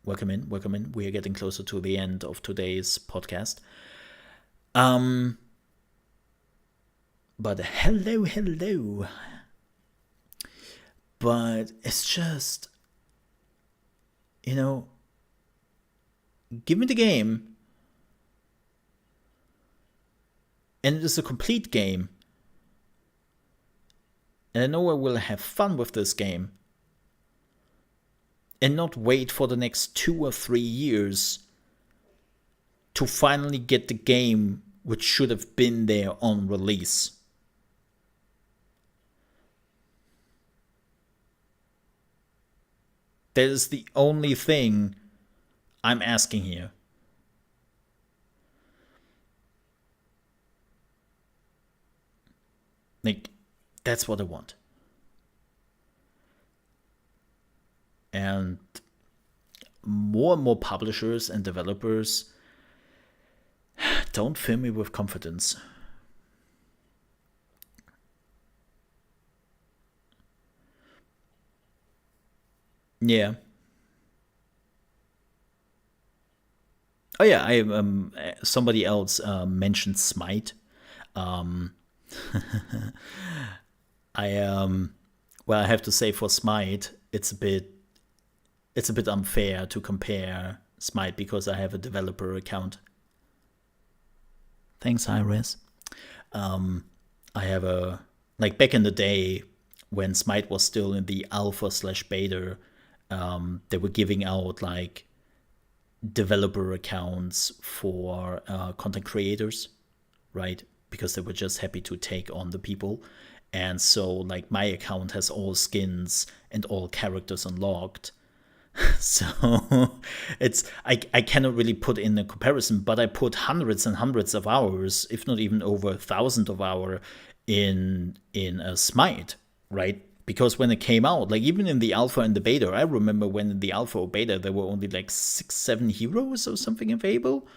A: Welcome in, welcome in. We are getting closer to the end of today's podcast. But hello. But it's just, give me the game, and it is a complete game, and I know I will have fun with this game, and not wait for the next 2 or 3 years to finally get the game which should have been there on release. That is the only thing I'm asking here. Like, that's what I want. And more publishers and developers don't fill me with confidence. Yeah. Oh yeah, somebody else mentioned Smite. Um, I have to say, for Smite, it's a bit unfair to compare Smite because I have a developer account. Thanks, Iris. I have back in the day when Smite was still in the alpha/beta, they were giving out like developer accounts for content creators, right? Because they were just happy to take on the people. And so, like, my account has all skins and all characters unlocked. So I cannot really put in a comparison, but I put hundreds and hundreds of hours, if not even over 1,000 of hours in a Smite, right? Because when it came out, like, even in the alpha and the beta, I remember when in the alpha or beta there were only like 6-7 heroes or something available.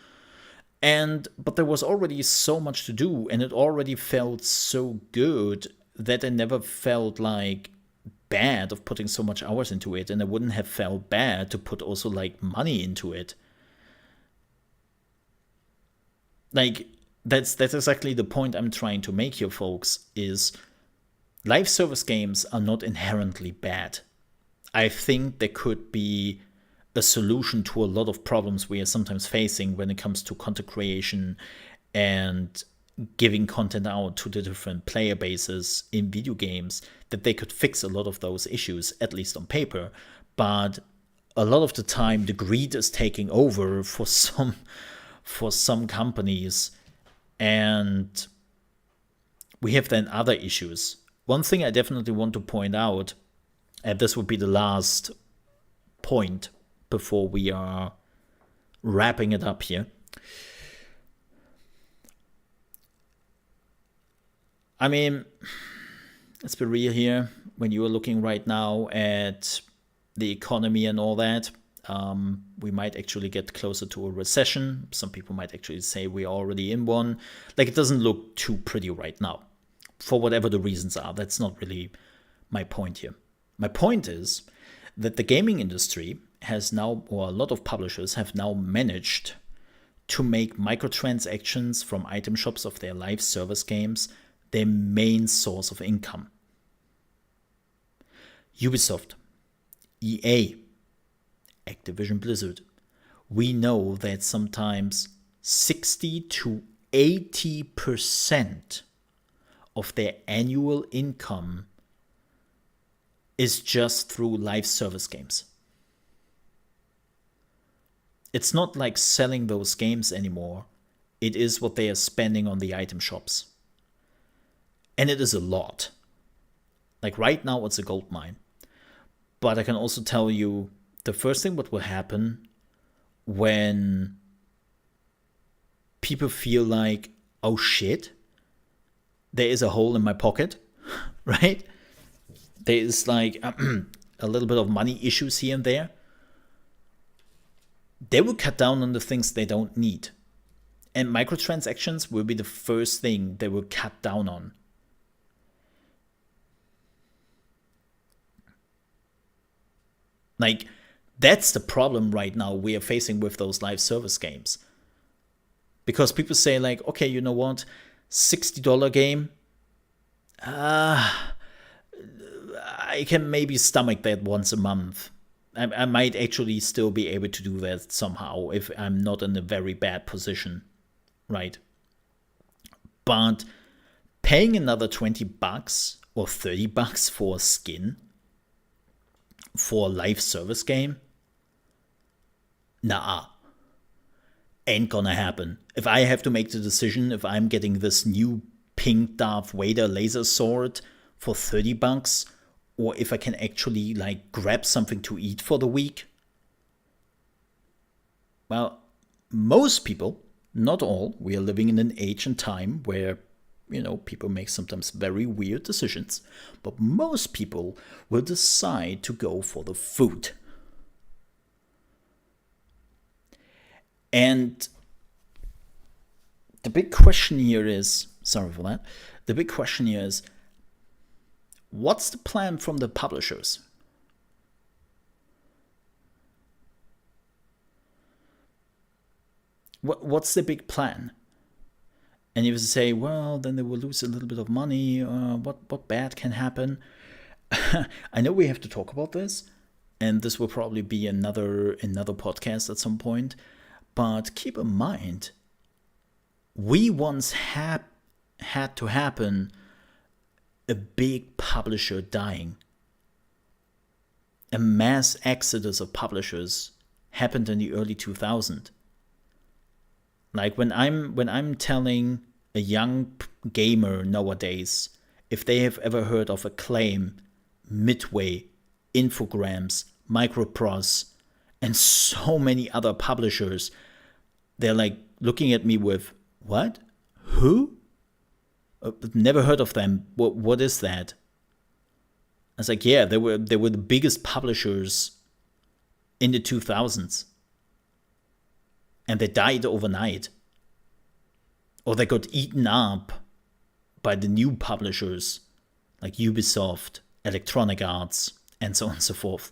A: But there was already so much to do, and it already felt so good that I never felt like bad of putting so much hours into it, and I wouldn't have felt bad to put also like money into it. Like, that's exactly the point I'm trying to make here, folks, is live service games are not inherently bad. I think there could be a solution to a lot of problems we are sometimes facing when it comes to content creation and giving content out to the different player bases in video games, that they could fix a lot of those issues, at least on paper. But a lot of the time, the greed is taking over for some companies, and we have then other issues. One thing I definitely want to point out, and this would be the last point before we are wrapping it up here. I mean, let's be real here. When you are looking right now at the economy and all that, we might actually get closer to a recession. Some people might actually say we're already in one. Like, it doesn't look too pretty right now, for whatever the reasons are. That's not really my point here. My point is that the gaming industry has now, or a lot of publishers have now managed to make microtransactions from item shops of their live service games their main source of income. Ubisoft, EA, Activision Blizzard, we know that sometimes 60 to 80% of their annual income is just through live service games. It's not like selling those games anymore. It is what they are spending on the item shops. And it is a lot. Like, right now, it's a gold mine. But I can also tell you the first thing what will happen when people feel like, oh shit, there is a hole in my pocket, right? There is like a little bit of money issues here and there. They will cut down on the things they don't need. And microtransactions will be the first thing they will cut down on. Like, that's the problem right now we are facing with those live service games. Because people say, like, okay, you know what? $60 game, I can maybe stomach that once a month. I might actually still be able to do that somehow if I'm not in a very bad position, right? But paying another $20 or $30 for a skin for a live service game, nah, ain't gonna happen. If I have to make the decision if I'm getting this new pink Darth Vader laser sword for $30, or if I can actually like grab something to eat for the week, well, most people, not all, we are living in an age and time where, people make sometimes very weird decisions, but most people will decide to go for the food. And the big question here is, sorry for that, the big question here is, what's the plan from the publishers? What's the big plan? And if you say, well, then they will lose a little bit of money, what bad can happen? I know we have to talk about this, and this will probably be another podcast at some point, but keep in mind, we once had to happen a big publisher dying. A mass exodus of publishers happened in the early 2000s. Like when I'm telling a young gamer nowadays if they have ever heard of Acclaim, Midway, Infogrames, Microprose, and so many other publishers, they're like looking at me with, what? Who? Never heard of them. What is that? I was like, yeah, they were the biggest publishers in the 2000s. And they died overnight. Or they got eaten up by the new publishers like Ubisoft, Electronic Arts, and so on and so forth.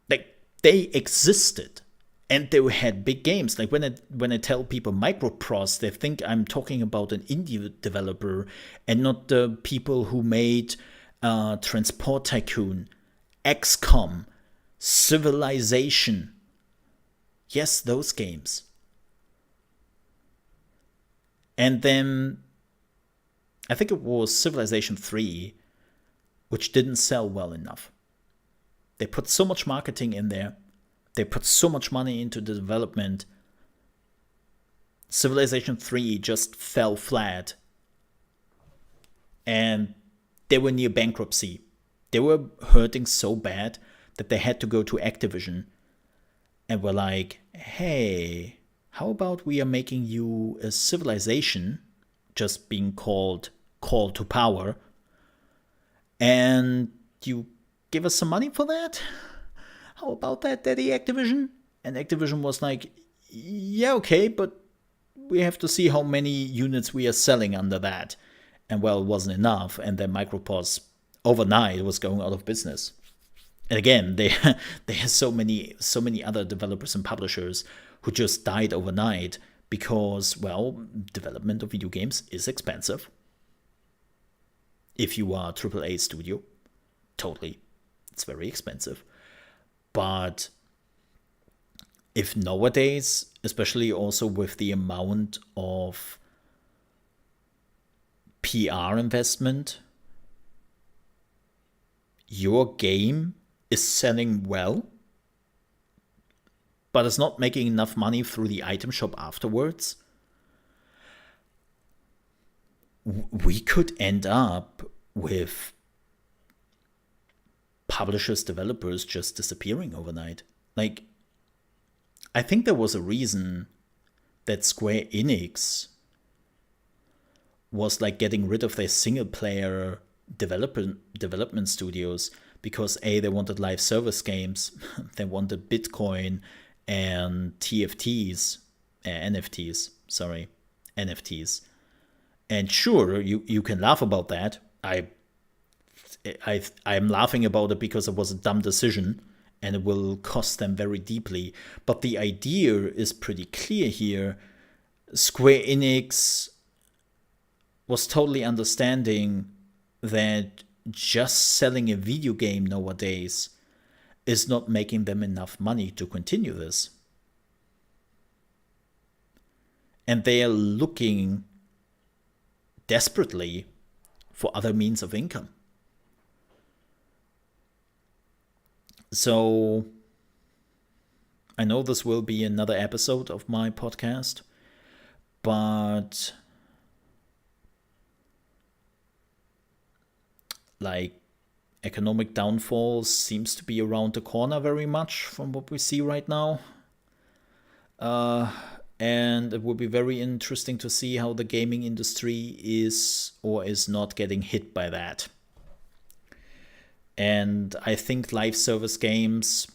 A: Like, they existed. And they had big games. Like when I tell people Microprose, they think I'm talking about an indie developer and not the people who made Transport Tycoon, XCOM, Civilization. Yes, those games. And then I think it was Civilization 3, which didn't sell well enough. They put so much marketing in there. They put so much money into the development. Civilization 3 just fell flat. And they were near bankruptcy. They were hurting so bad that they had to go to Activision. And were like, hey, how about we are making you a Civilization, just being called Call to Power, and you give us some money for that? How about that, Daddy Activision? And Activision was like, yeah, okay, but we have to see how many units we are selling under that. And well, it wasn't enough. And then Microprose overnight was going out of business. And again, they have so many other developers and publishers who just died overnight because, well, development of video games is expensive. If you are a AAA studio, totally, it's very expensive. But if nowadays, especially also with the amount of PR investment, your game is selling well, but it's not making enough money through the item shop afterwards, we could end up with publishers, developers just disappearing overnight. Like, I think there was a reason that Square Enix was like getting rid of their single player development studios because they wanted live service games, they wanted Bitcoin and NFTs. And sure, you can laugh about that. I'm laughing about it because it was a dumb decision and it will cost them very deeply. But the idea is pretty clear here. Square Enix was totally understanding that just selling a video game nowadays is not making them enough money to continue this. And they are looking desperately for other means of income. So I know this will be another episode of my podcast, but like economic downfall seems to be around the corner very much from what we see right now. And it will be very interesting to see how the gaming industry is or is not getting hit by that. And I think live service games,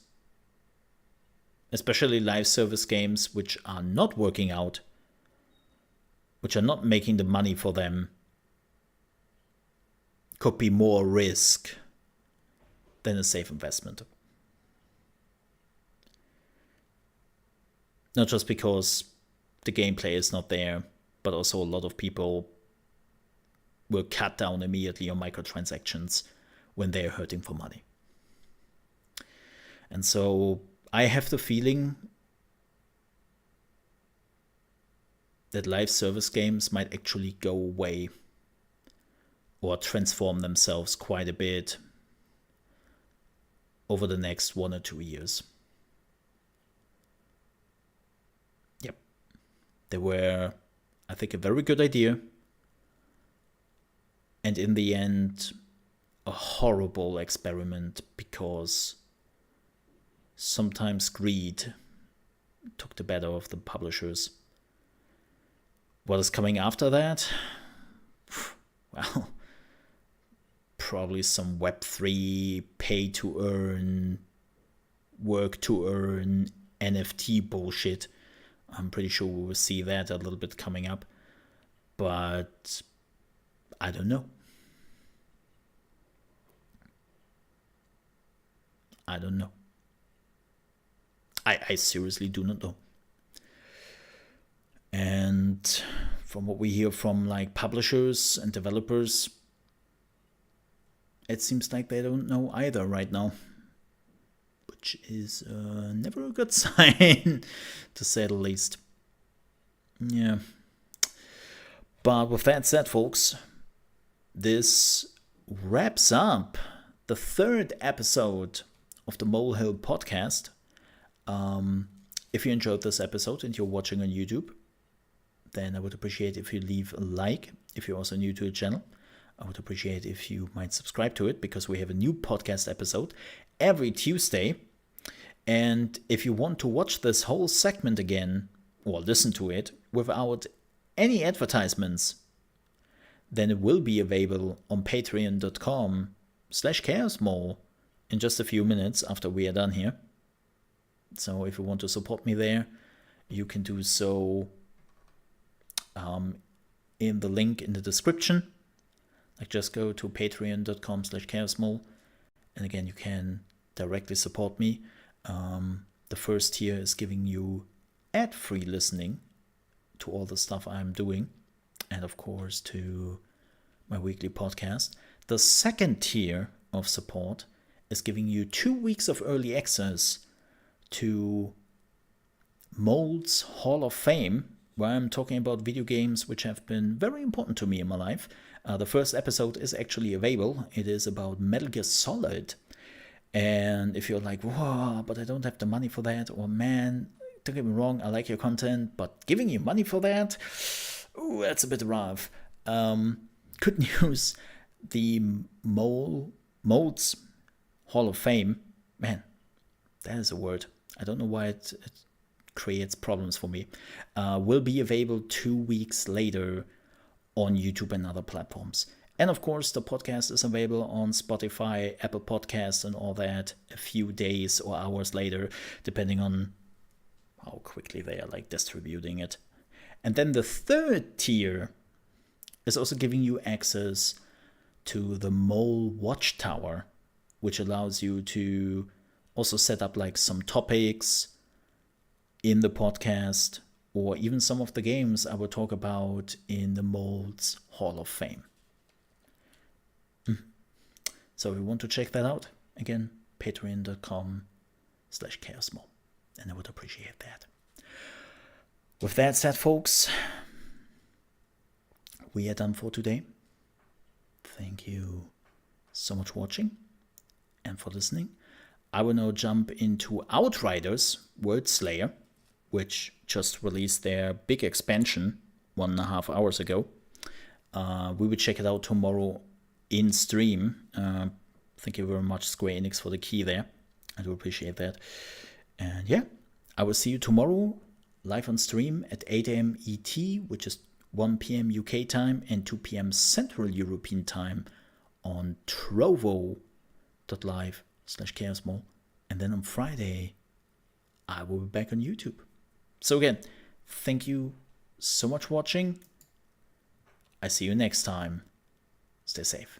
A: especially live service games which are not working out, which are not making the money for them, could be more risk than a safe investment. Not just because the gameplay is not there, but also a lot of people will cut down immediately on microtransactions when they're hurting for money. And so I have the feeling that live service games might actually go away or transform themselves quite a bit over the next 1 or 2 years. Yep. They were, I think, a very good idea. And in the end, a horrible experiment because sometimes greed took the better of the publishers. What is coming after that? Well, probably some Web3 pay to earn, work to earn, NFT bullshit. I'm pretty sure we will see that a little bit coming up. But I don't know. I don't know. I seriously do not know. And from what we hear from like publishers and developers, it seems like they don't know either right now, which is never a good sign, to say the least. Yeah. But with that said, folks, this wraps up the third episode of the Molehill podcast. If you enjoyed this episode and you're watching on YouTube, then I would appreciate if you leave a like. If you're also new to the channel, I would appreciate if you might subscribe to it, because we have a new podcast episode every Tuesday. And if you want to watch this whole segment again, or listen to it without any advertisements, then it will be available on patreon.com/chaosmole in just a few minutes after we are done here. So if you want to support me there, you can do so in the link in the description. Like, just go to patreon.com/chaosmole, and again, you can directly support me. The first tier is giving you ad-free listening to all the stuff I'm doing, and of course to my weekly podcast. The second tier of support is giving you 2 weeks of early access to Mold's Hall of Fame, where I'm talking about video games which have been very important to me in my life. The first episode is actually available. It is about Metal Gear Solid. And if you're like, whoa, but I don't have the money for that, or man, don't get me wrong, I like your content, but giving you money for that, ooh, that's a bit rough. Good news, the Mold's Hall of Fame, man, that is a word. I don't know why it creates problems for me. Will be available 2 weeks later on YouTube and other platforms. And of course, the podcast is available on Spotify, Apple Podcasts, and all that a few days or hours later, depending on how quickly they are distributing it. And then the third tier is also giving you access to the Mole Watchtower, which allows you to also set up some topics in the podcast, or even some of the games I will talk about in the Mole's Hall of Fame. So if you want to check that out, again, patreon.com/chaosmole. And I would appreciate that. With that said, folks, we are done for today. Thank you so much for watching and for listening. I will now jump into Outriders World Slayer, which just released their big expansion 1.5 hours ago. We will check it out tomorrow in stream. Thank you very much, Square Enix, for the key there. I do appreciate that. And yeah, I will see you tomorrow live on stream at 8 a.m. ET, which is 1 p.m. UK time and 2 p.m. Central European time on trovo.live/chaosmole. And then on Friday, I will be back on YouTube. So again, thank you so much for watching. I see you next time. Stay safe.